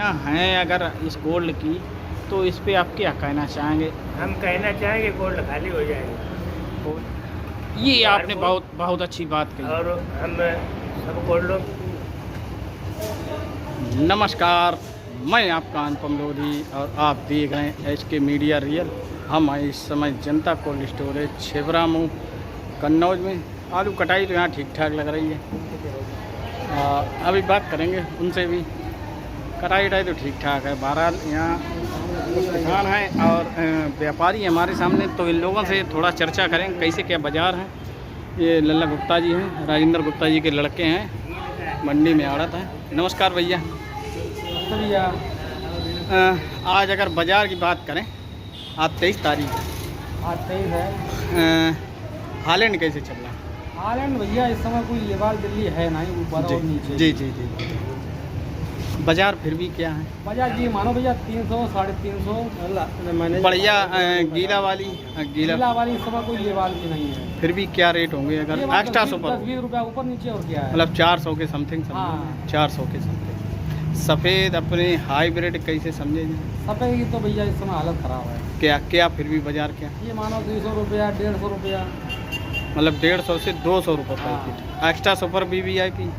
हैं अगर इस गोल्ड की, तो इस पे आप क्या कहना चाहेंगे? हम कहना चाहेंगे गोल्ड खाली हो जाएगी। ये आपने बहुत बहुत अच्छी बात कही। और हम सब गोल्ड। नमस्कार, मैं आपका अनुपम लोधी और आप देख रहे हैं HK मीडिया रियल। हम आए इस समय जनता कोल्ड स्टोरेज छिबरामऊ कन्नौज में। आलू कटाई तो यहाँ ठीक ठाक लग रही है। अभी बात करेंगे उनसे भी। कटाई तो ठीक ठाक है। बहरहाल यहाँ कुछ किसान हैं और व्यापारी हमारे सामने, तो इन लोगों से थोड़ा चर्चा करें कैसे क्या बाज़ार है। ये लल्ला गुप्ता जी हैं, राजेंद्र गुप्ता जी के लड़के हैं, मंडी में आड़त है। नमस्कार भैया। भैया आज अगर बाज़ार की बात करें, आज 23 तारीख, आज 23 है। हालैंड कैसे चल रहा है? हालैंड भैया इस समय कोई लेवाल दिल्ली है नहीं, ऊपर और नीचे। जी जी जी। बाज़ार फिर भी क्या है? बाजार जी मानो भैया 300 350 बढ़िया। गीला वाली गीला वाली इस समय कोई लेवाल की नहीं है। फिर भी क्या रेट होंगे अगर एक्स्ट्रा सुपर? 10-20 रुपया ऊपर नीचे और क्या है, मतलब 400 के समथिंग। हाँ। 400 के समथिंग। सफ़ेद अपने हाइब्रिड कैसे समझे जाए? सफ़ेद की तो भैया इस समय हालत ख़राब है। क्या क्या फिर भी बाज़ार क्या? ये मानो 200 रुपया 150 रुपया, मतलब 150 से 200 रुपये हाँ। पैकेट। एक्स्ट्रा सुपर VVIP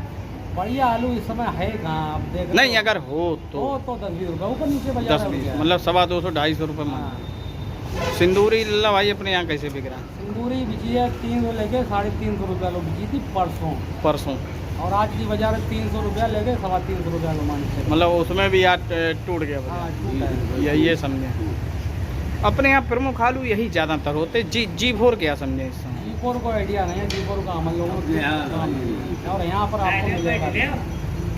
बढ़िया आलू इस समय है कहाँ, आप देख नहीं, अगर हो तो 10-20 रुपया ऊपर नीचे बाजार 10-20, मतलब 250-250 रुपये मान। सिंदूरी लल्ला भाई अपने यहाँ कैसे बिक रहा है? सिंदूरी बिजी है 300 लेके 350 रुपया लो बिजी थी परसों, और आज की बाजार 300 रुपया लेके 350 रुपया लो मान के। मतलब उसमें भी आज टूट गया हाँ, बाजार। ये समझे। अपने यहाँ प्रमुख आलू यही ज़्यादातर होते। G4 क्या समझे इस समय? G4 को आइडिया नहीं है, G4 का हम लोगों को, और यहाँ पर आपको मिलेगा।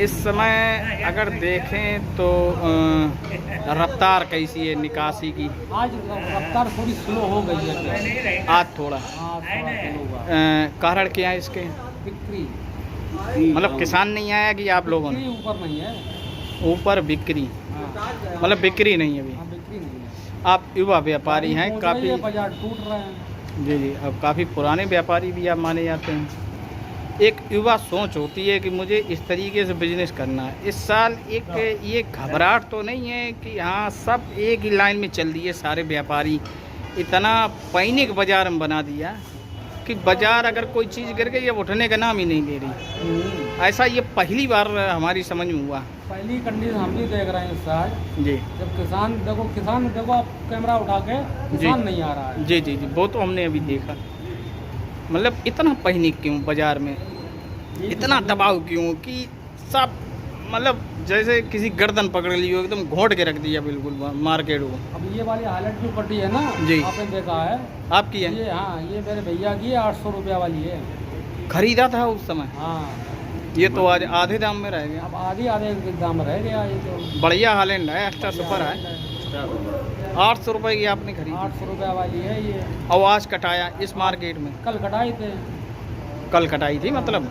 इस समय अगर देखें तो रफ्तार कैसी है निकासी की? आज रफ्तार थोड़ी स्लो हो गई है। आज थोड़ा। हाँ, थोड़ा स्लो हुआ। कारण क्या है इसके? बिक्री, मतलब किसान नहीं आया कि आप लोगों ने? ऊपर नहीं है, ऊपर बिक्री, हाँ। मतलब बिक्री नहीं है अभी। हाँ, बिक्री नहीं है। आप युवा व्यापारी हैं काफ़ी। बाजार टूट रहे हैं। जी। अब काफ़ी पुराने व्यापारी भी आप माने जाते हैं। एक युवा सोच होती है कि मुझे इस तरीके से बिजनेस करना है। इस साल एक ये घबराहट तो नहीं है कि हाँ सब एक ही लाइन में चल दिए सारे व्यापारी? इतना पैनिक बाजार में बना दिया कि बाजार अगर कोई चीज़ गिर गई अब उठने का नाम ही नहीं ले रही। ऐसा ये पहली बार हमारी समझ में हुआ। पहली कंडीशन हम भी देख रहे हैं इस साल। जी। जब किसान देखो आप कैमरा उठा के, किसान नहीं आ रहा है। जी जी जी, वो तो हमने अभी देखा। मतलब इतना पैनिक क्यों बाजार में, इतना दबाव क्यों कि सब मतलब जैसे किसी गर्दन पकड़ ली हो, एकदम घोंट के रख दिया बिल्कुल मार्केट को। अब ये वाली हालत जो कटी है ना, जी, आपने देखा है? आपकी है ये? हाँ, ये मेरे भैया की है, 800 रुपया वाली है। खरीदा था उस समय। हाँ, ये तो आज आधे दाम में रह गया। अब आधे के दाम रह गया। ये तो बढ़िया हालैंड है, एक्स्ट्रा सुपर है। 800 रुपये की आपने खरीदी? 800 रुपया वाली है ये। आवाज़ कटाया इस मार्केट में? कल कटाई थे। कल कटाई थी मतलब?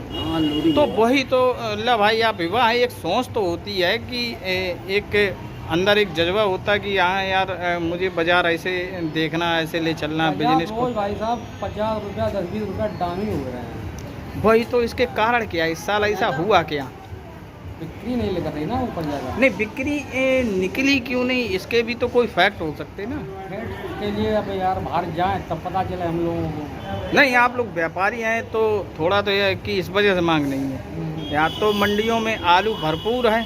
तो वही तो ला भाई, आप विवाह है, एक सोच तो होती है कि एक अंदर एक जज्बा होता है कि हाँ यार मुझे बाजार ऐसे देखना, ऐसे ले चलना बिजनेस को। भाई साहब 50 रुपया 10-20 रुपया डाउन ही हो रहे हैं। वही तो इसके कारण क्या है? इस साल ऐसा हुआ क्या? बिक्री नहीं लग रही ना ऊपर ज़्यादा। नहीं, बिक्री निकली क्यों नहीं? इसके भी तो कोई फैक्ट हो सकते ना। फैक्ट के लिए अब यार बाहर जाएं तब पता चले हम लोगों को। नहीं, आप लोग व्यापारी हैं तो थोड़ा तो यह है कि इस वजह से मांग नहीं है। यहाँ तो मंडियों में आलू भरपूर है,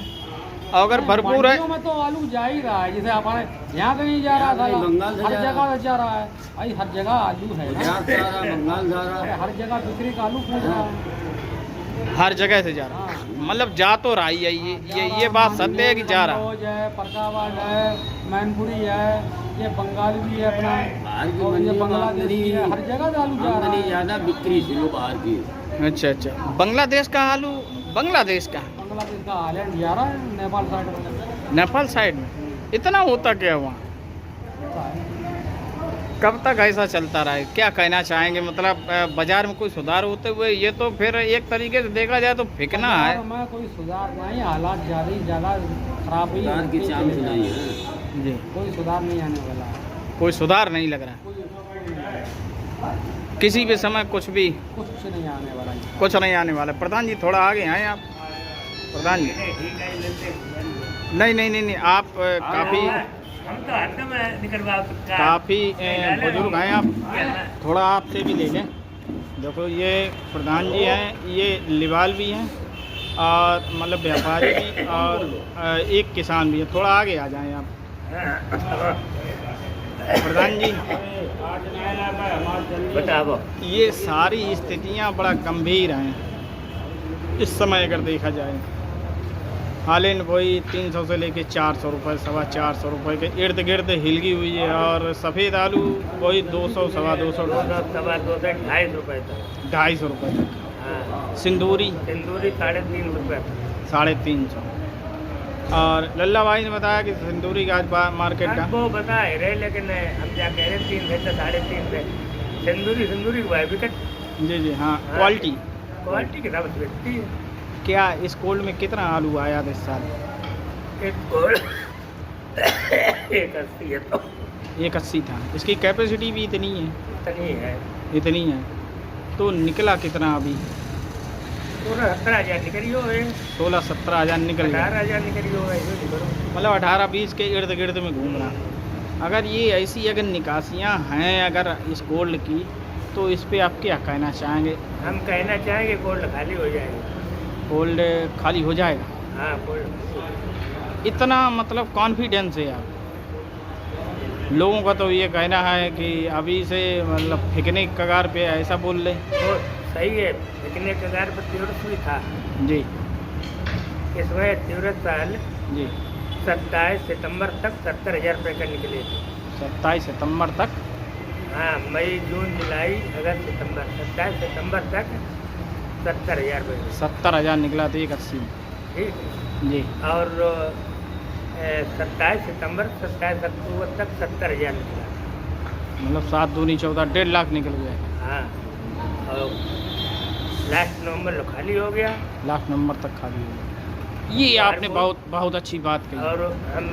और अगर भरपूर है में तो आलू जा ही रहा है। जैसे अपने यहाँ तो नहीं जा रहा था, हर जगह जा रहा है भाई, हर जगह आलू है ना। हर जगह बिक्री का आलू पूछ रहा है, हर जगह से जा रहा है। मतलब जा तो रहा ही है, ये बात सत्य है कि जा रहा है। है, फरकाबाद है, मैनपुरी है, ये बंगाल भी है अपना, और ये बांग्लादेश भी है। हर जगह से आलू जा रहा है। ज़्यादा बिक्री शुरू बाहर की। अच्छा। बांग्लादेश का आलू? बांग्लादेश का हालैंड जा रहा है, नेपाल साइड में। नेपाल साइड में इतना होता क्या वहाँ? कब तक ऐसा चलता रहा है? क्या कहना चाहेंगे? मतलब बाजार में कोई सुधार होते हुए? ये तो फिर एक तरीके से देखा जाए तो फेंकना है। मैं कोई सुधार नहीं, हालात ज़्यादा खराब ही की चांस नहीं है जी। कोई सुधार नहीं आने वाला है। कोई सुधार नहीं लग रहा है किसी भी समय? कुछ भी कुछ नहीं आने वाला है। कुछ नहीं आने वाला। प्रधान जी थोड़ा आगे आए आप। प्रधान जी नहीं नहीं नहीं नहीं, आप काफ़ी हम तो हरदम निकलवा काफ़ी बुजुर्ग हैं आप, थोड़ा आपसे भी ले लें। देखो ये प्रधान जी हैं, ये लिवाल भी हैं और मतलब व्यापारी भी और एक किसान भी है। थोड़ा आगे आ जाएं आप प्रधान जी। बताओ। ये सारी स्थितियां बड़ा गंभीर हैं इस समय अगर देखा जाए। हालिन वही 300 से लेके 400 रुपये, 425 रुपये के इर्द गिर्द हिलगी हुई है। और सफ़ेद आलू वही 200, 250 रुपये, 250 रुपये तक, 250 रुपये तक। हाँ। सिंदूरी 3.5 रुपये, 350। और लल्ला भाई ने बताया कि सिंदूरी का आज मार्केट का वो बता रहे, लेकिन हम क्या कह रहे 3 से 3.5 से सिंदूरी हुआ है विकेट। जी जी हाँ, क्वालिटी के हिसाब से बिकती है। क्या इस कोल्ड में कितना आलू आया था इस साल? एक गोल्ड 180 है तो 180 था। इसकी कैपेसिटी भी इतनी है। इतनी है तो निकला कितना अभी? पूरा 17,000 निकलियो है, 16-17 हज़ार निकल गया। 18,000 निकलियो है, मतलब 18-20 के इर्द गिर्द में घूम रहा। अगर ये ऐसी अगर निकासियाँ हैं अगर इस गोल्ड की, तो इस पे आप क्या कहना चाहेंगे? हम कहना चाहेंगे गोल्ड खाली हो जाएगा। गोल्ड खाली हो जाएगा? हाँ, गोल्ड इतना मतलब कॉन्फिडेंस है आप लोगों का? तो ये कहना है कि अभी से मतलब फेंकने के कगार पे ऐसा बोल रहे। तो सही है, लेकिन एक कगार पर तीव्रत भी था जी। इसमें तीव्रत साल जी 27 सितंबर तक 70,000 रुपये का निकले थे। 27 सितंबर तक? हाँ, मई, जून, जुलाई, अगस्त, सितंबर, 27 सितंबर तक 70,000 रुपये। 70,000 निकला था 180। ठीक। जी। और 27 सितंबर 27 अक्टूबर तक 70,000 निकला। मतलब 7 दूनी 14, 1.5 लाख निकल गया। हाँ, और लास्ट नवंबर खाली हो गया। लास्ट नंबर तक खाली हो गया। ये आपने बहुत अच्छी बात कही। और हम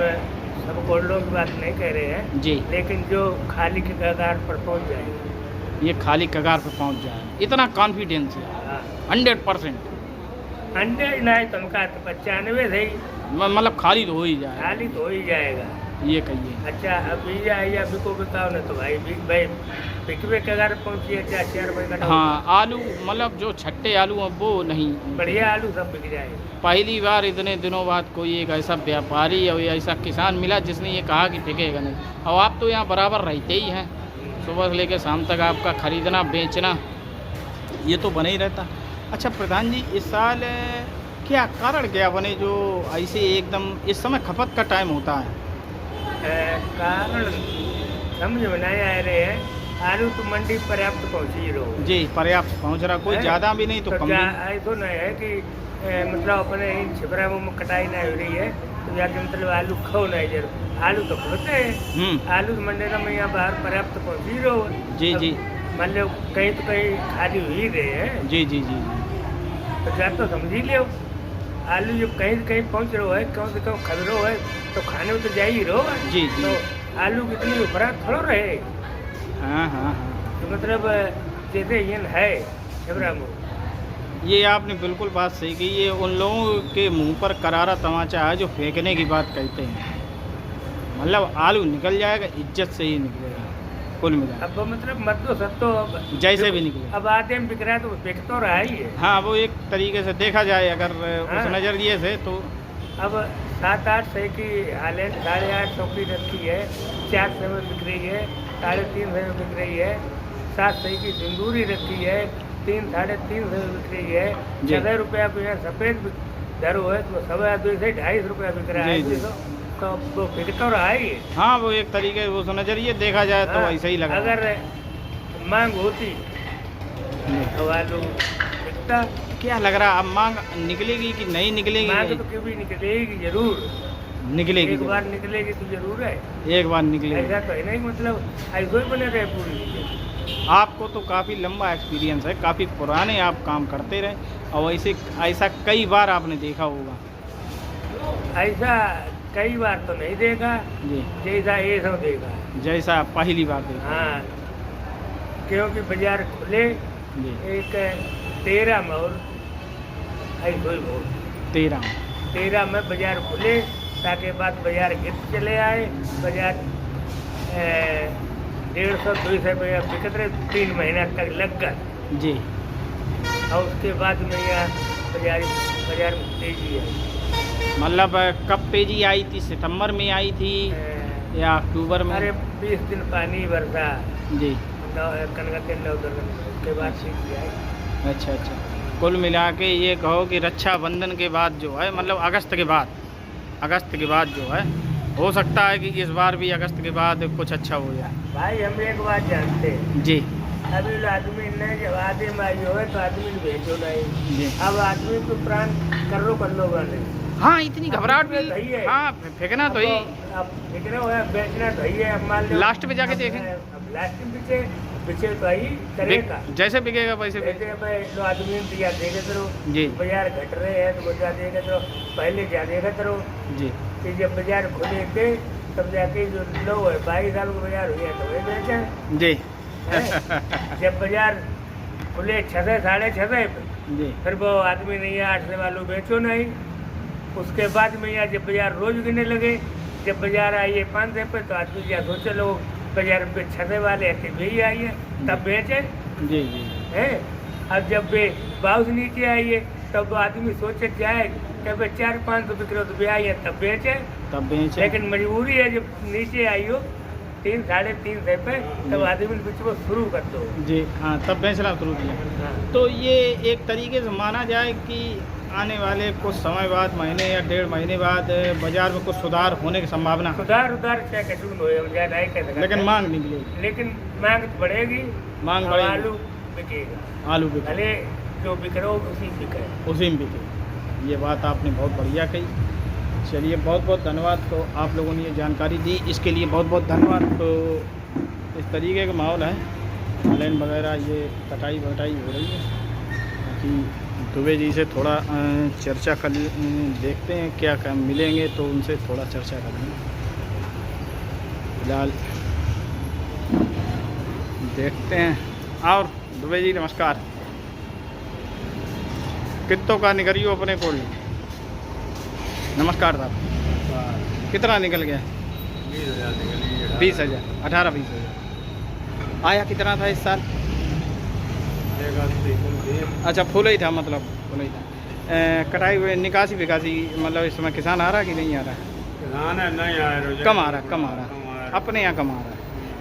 सब गोल्डों की बात नहीं कह रहे हैं जी, लेकिन जो खाली के कगार पर पहुंच जाएंगे, ये खाली कगार पर पहुंच जाए, इतना कॉन्फिडेंस है। हाँ, 100%। 100 नहीं तो उनका 95 थे, मतलब खाली तो हो ही जाए, खाली तो हो ही जाएगा। ये कहिए। अच्छा, अभी या बिको बताओ ना तो भाई बिकवे कगार पहुंची है, 4 रुपये का। हाँ, आलू मतलब जो छट्टे आलू हैं वो नहीं, बढ़िया आलू सब बिक जाएगा। पहली बार इतने दिनों बाद कोई एक ऐसा व्यापारी और ऐसा किसान मिला जिसने ये कहा कि बिकेगा नहीं। और आप तो यहाँ बराबर रहते ही हैं, सुबह से लेकर शाम तक आपका खरीदना बेचना ये तो बने ही रहता। अच्छा प्रधान जी, इस साल क्या कारण क्या बने जो ऐसे एकदम इस समय खपत का टाइम होता है? कारण समझ में नहीं आ रहे हैं। आलू तो मंडी पर्याप्त पहुँची रहो जी, पर्याप्त पहुँच रहा, कोई ज़्यादा भी नहीं तो कम भी। ऐसा नहीं है कि मतलब अपने इन छिपरा में कटाई नहीं हो रही है तो जाके मतलब आलू खाओ नहीं जरूर। आलू तो खोते हैं, आलू तो मंडी में यहाँ बाहर पर्याप्त पहुँची रहो। जी जी, मान लो कहीं तो कहीं खाली हो ही रहे हैं। जी जी जी, तो जा तो समझ ही लो, आलू जब कहीं कहीं पहुँच रहा है, कहीं से कहीं खरीदो है तो खाने में तो जा ही रहो। जी जी, तो आलू कितनी उपरा थोड़ा रहे। हाँ हाँ हाँ, तो मतलब जैसे ये है छिपरा में। ये आपने बिल्कुल बात सही की। ये उन लोगों के मुंह पर करारा तमाचा है जो फेंकने की बात कहते हैं। मतलब आलू निकल जाएगा, इज्जत से ही निकलेगा कुल मिला। अब मतलब मत दो सब तो जैसे भी निकले। अब आते में बिक रहा है तो बिक तो रहा ही है। हाँ, वो एक तरीके से देखा जाए अगर उस नज़रिए से तो। अब 7-8 सौ की हालैंड 850 की रखी है, 400 में बिक रही है, 350 में बिक रही है। 700 की सिंदूरी रखी है, 3-350 में बिक रही है। 6 रुपया पे यहाँ सफ़ेद दर है तो 250 रुपया बिक रहा है। तो वो बिक तो रहा ही है। हाँ, वो एक तरीके वो नज़रिए देखा जाए तो ऐसा ही लगा। अगर मांग होती तो आलू बिकता। क्या लग रहा अब मांग निकलेगी कि नहीं निकलेगी? मांग तो कभी निकलेगी, जरूर निकलेगी। एक बार निकलेगी तो जरूर है, एक बार निकलेगी। ऐसा तो है नहीं, मतलब ऐसा ही बने रहे पूरी। आपको तो काफ़ी लंबा एक्सपीरियंस है, काफ़ी पुराने आप काम करते रहे और ऐसा कई बार आपने देखा होगा। ऐसा कई बार तो नहीं देखा जी, जैसा ये सब देखा, जैसा पहली बार देखा। हाँ, क्योंकि बाजार खुले जी, एक 13 में और ऐसा ही बहुत 13 13 में बाजार खुले ताकि बाद बाजार गिर चले आए। बाजार 150-200 रुपये बिकत रहे, 3 महीना तक लग गए जी। और उसके बाद में यहाँ बाजार में तेजी है। मतलब कब तेजी आई थी? सितंबर में आई थी या अक्टूबर में? अरे 20 दिन पानी बरसा जी। कनकते 9 के बाद तेजी आई। अच्छा अच्छा। कुल मिला के ये कहो कि रक्षाबंधन के बाद जो है, मतलब अगस्त के बाद जो है, हो सकता है कि इस बार भी अगस्त के बाद कुछ अच्छा हो जाए। भाई हम एक बात जानते हैं जी। अभी आदमी ने जब आदमी आई हो तो आदमी भेजो नहीं जी। अब आदमी को प्राण कर लो वाले। हाँ, इतनी घबराहट भी। सही है। हाँ, फेंकना तो ही। अब फेंकना हो बेचना तो ही है। अब मान लो लास्ट में जाके देखें। अब लास्ट में पीछे तो ही करेगा, जैसे बिकेगा वैसे जैसे आदमी दिया देगा तो जी। बाजार घट रहे हैं तो बजा देगा तो पहले जा देगा तो जी। कि जब बाजार खुले थे तब जाके जो लो है 22 साल को बाजार हुए तो वही बेचे जी। जब बाजार खुले 6 साढ़े 6 पे जी। फिर वो आदमी नहीं है 8 से वालों बेचो नहीं। उसके बाद में यहाँ जब बाजार रोज गिरने लगे, जब बाजार आई है 5 पे तो आदमी यहाँ सोचे लोग बाजार पे 6 वाले ऐसे भी आई है तब बेचे जी जी है। अब जब बाउस नीचे आई है तब तो आदमी सोचे जाए कि 400-500 बिक रहे तो भी आई है तब बेचे। लेकिन मजबूरी है जब नीचे आई हो 3-3.5 पे तब आदमी बीच में शुरू कर दो जी। हाँ, तब बेचना शुरू किया। हाँ। तो ये एक तरीके से माना जाए कि आने वाले कुछ समय बाद, महीने या 1.5 महीने बाद बाजार में कुछ सुधार होने की संभावना है। सुधार क्या कसूर हो नहीं कह सकते, लेकिन मांग नहीं मिलेगी। लेकिन मांग तो बढ़ेगी। मांग बढ़ेगी। आलू बिकेगा, आलू बिके, भले जो बिक रहा हो उसी बिके, उसी में बिके। ये बात आपने बहुत बढ़िया कही। चलिए, बहुत बहुत धन्यवाद। तो आप लोगों ने ये जानकारी दी, इसके लिए बहुत बहुत धन्यवाद। तो इस तरीके का माहौल है, हालैंड वगैरह ये कटाई वटाई हो रही है। बाकी दुबे जी से थोड़ा चर्चा कर देखते हैं, क्या क्या मिलेंगे तो उनसे थोड़ा चर्चा करेंगे। फिलहाल देखते हैं। और दुबे जी नमस्कार, कितों का निकलियो अपने को? नमस्कार साहब, कितना निकल गया? 20,000, 18-20 हज़ार। आया कितना था इस साल? अच्छा, फुल ही था, मतलब फुल ही था। कटाई हुए निकासी विकासी, मतलब इस समय किसान आ रहा कि नहीं आ रहा? किसान है नहीं आ रहा, कम आ रहा, अपने यहाँ कम आ रहा है।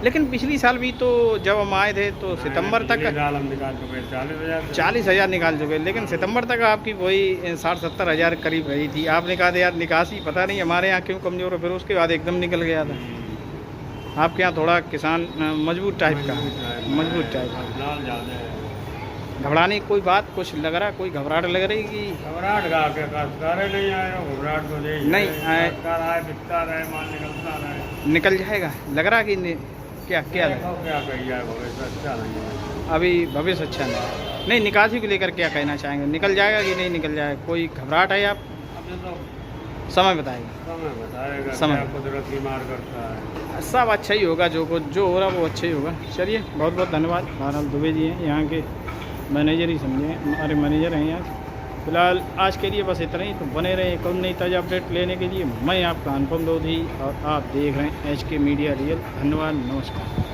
लेकिन पिछली साल भी तो जब हम आए थे तो सितंबर तक 40,000 निकाल चुके, लेकिन सितंबर तक आपकी वही 60-70 हज़ार करीब रही थी। आपने कहा था यार निकासी पता नहीं हमारे यहाँ क्यों कमज़ोर है, फिर उसके बाद एकदम निकल गया था। आपके यहाँ थोड़ा किसान मजबूत टाइप का, मजबूत टाइप का। घबराने की कोई बात कुछ लग रहा, कोई घबराहट लग रही कि? घबराहट का नहीं आया, घबराहट तो नहीं आए, बिकता रहे, माल निकलता रहे, निकल जाएगा लग रहा कि क्या क्या लग? क्या कहिए, भविष्य अच्छा नहीं, अभी भविष्य अच्छा नहीं। निकासी को लेकर क्या कहना चाहेंगे? निकल जाएगा कि नहीं निकल जाएगा? कोई घबराहट है आप? अब तो समय बताएगा, समय बताएगा, समय कुदरत की मार करता है। सब अच्छा ही होगा, जो हो रहा वो अच्छा ही होगा। चलिए, बहुत बहुत धन्यवाद। बहरहाल दुबे जी हैं यहाँ के मैनेजर ही समझे, हमारे मैनेजर हैं यहाँ। फिलहाल आज के लिए बस इतना ही। तो बने रहे एक और नई ताज़ा अपडेट लेने के लिए। मैं आपका अनुपम लोधी और आप देख रहे हैं HK मीडिया रियल। धन्यवाद, नमस्कार।